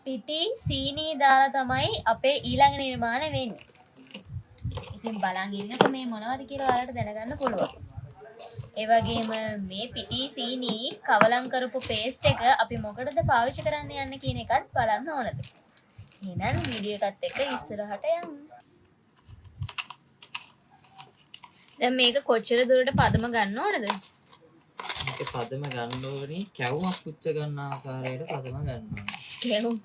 පිටි සීනි දාලා තමයි අපේ ඊළඟ නිර්මාණ වෙන්නේ. ඉතින් බලන් ඉන්නකො මේ මොනවද කියලා ඔයාලට දැනගන්න පුළුවන්. ඒ වගේම මේ පිටි සීනි කවලම් කරපු පේස්ට් එක අපි මොකටද පාවිච්චි කරන්න යන්නේ කියන එකත් බලන්න ඕනද. එහෙනම් වීඩියෝ එකත් එක්ක ඉස්සරහට යමු. දැන් මේක කොච්චර දුරට පදම ගන්න ඕනද? මේක පදම ගන්න ඕනේ කැවුමක් පුච්ච ගන්න ආකාරයට පදම ගන්න ඕනේ.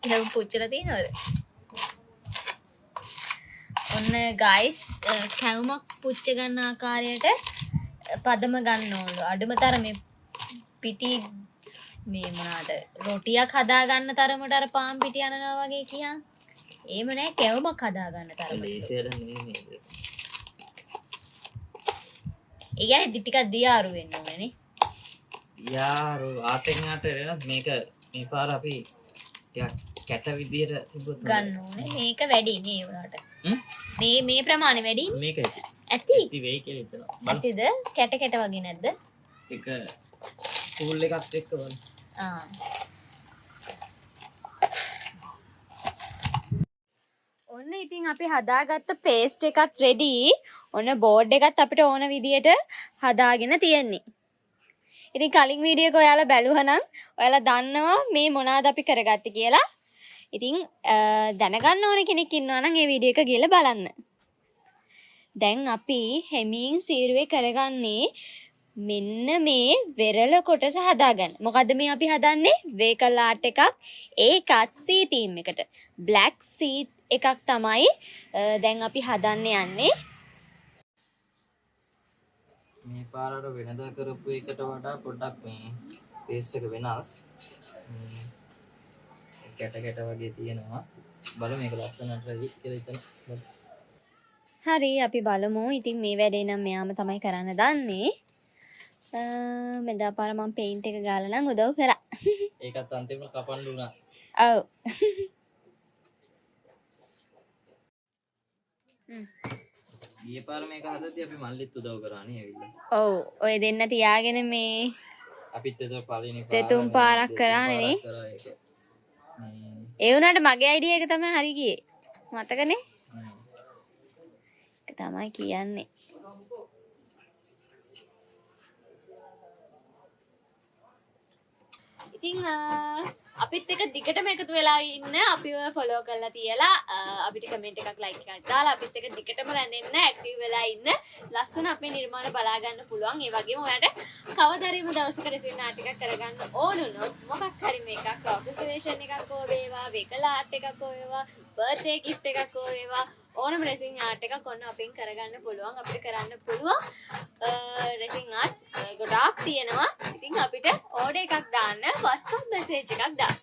කැවුම් පුච්චලා තියෙනවද? ඔන්න ගයිස් කැවුමක් පුච්ච ගන්න ආකාරයට පදම ගන්න ඕනලු. අඩුම තරමේ පිටි මේ මොනවාද රොටියක් හදා ගන්න තරමට අර පාන් පිටි අනනවා වගේ කියන්. එහෙම නෑ කැවුමක් හදා ගන්න තරමට. ලේසියට නෙමෙයි මේක. ඒ කියන්නේ ටිකක් දියාරු වෙන්න ඕනේ නේ. යාරු ආතෙන් ආට වෙනස් මේක මේ පාර අපි ටිකක් කැට විදියට තිබ්බොත් ගන්න ඕනේ. මේක වැඩි නේ උනාට. මේ ප්‍රමාණය වැඩි නේ. මේක ඇති. ඇති වෙයි කියලා හිතනවා. ඇතිද? කැට කැට වගේ නැද්ද? එක කූල් එකත් එක්ක බලන්න. ඔන්න ඉතින් අපි හදාගත්ත පේස්ට් එකත් රෙඩි. ඔන්න බෝඩ් එකත් අපිට ඕන විදියට හදාගෙන තියෙන්නේ. ඉතින් කලින් වීඩියෝ එක ඔයාලා බැලුවා නම් ඔයාලා දන්නවා මේ මොනවාද අපි කරගත්තේ කියලා. ඉතින් දැනගන්න ඕන කෙනෙක් ඉන්නවා නම් ඒ වීඩියෝ එක ගිහලා බලන්න. දැන් අපි හැමින් සීරුවේ කරගන්නේ මෙන්න මේ වෙරළ කොටස හදාගන්න. මොකද්ද මේ අපි හදන්නේ? වේකල් ආර්ට් එකක්. ඒකත් සී තීම් එකට. බ්ලැක් සී එකක් තමයි දැන් අපි හදන්න යන්නේ. මේ පාරට වෙනදා කරපු එකට වඩා පොඩ්ඩක් මේ පේස්ට් එක වෙනස්. කැට කැට වගේ තියෙනවා. බලමු මේක ලස්සනට රෙඩි කියලා හිතනවා. හරි අපි බලමු. ඉතින් මේ වැඩේ නම් මෙයාම තමයි කරන්න දන්නේ. මෙදා පාර මම පේන්ට් එක ගාලා නම් උදව් කරා. ඒකත් අන්තිමට කපන්න උනා. ඔව්. ගිය පාර මේක හදද්දී අපි මල්ලිත් උදව් කරා නේ ඇවිල්ලා. ඔව්. ඔය දෙන්න තියාගෙන මේ අපිත් ඒක පළවෙනි පාර දෙතුන් පාරක් කරානේ නේ. ඒ වුණාට මගේ අයිඩියා එක තමයි හරි ගියේ. මතකනේ? ඒක තමයි කියන්නේ. ඉතින් අපිත් එක දිගටම එකතු වෙලා ඉන්න අපිව ෆලෝ කරලා තියලා අපිට කමෙන්ට් එකක් ලයික් එකක් දාලා අපිත් එක දිගටම රැඳෙන්න ඇක්ටිව් වෙලා ඉන්න ලස්සන අපේ නිර්මාණ බලා ගන්න පුළුවන්. ඒ වගේම ඔයාලට කවදාරීම දවසක රෙසින් ආර්ට් එකක් කරගන්න ඕන උනොත් මොකක් හරි මේකක් ඔබසර්වේෂන් එකක් හෝ වේවා වේකල් ආර්ට් එකක් හෝ වේවා බර්ත්ඩේ ගිෆ්ට් එකක් හෝ වේවා ඕනම රෙසින් ආර්ට් එකක් ඔන්න අපෙන් කරගන්න පුළුවන්. අපිට කරන්න පුළුවන් රෙසින් ආර්ට්ස් ගොඩාක් තියෙනවා. ඉතින් අපිට ඕඩර් එකක් දාන්න WhatsApp මැසේජ් එකක් දාන්න.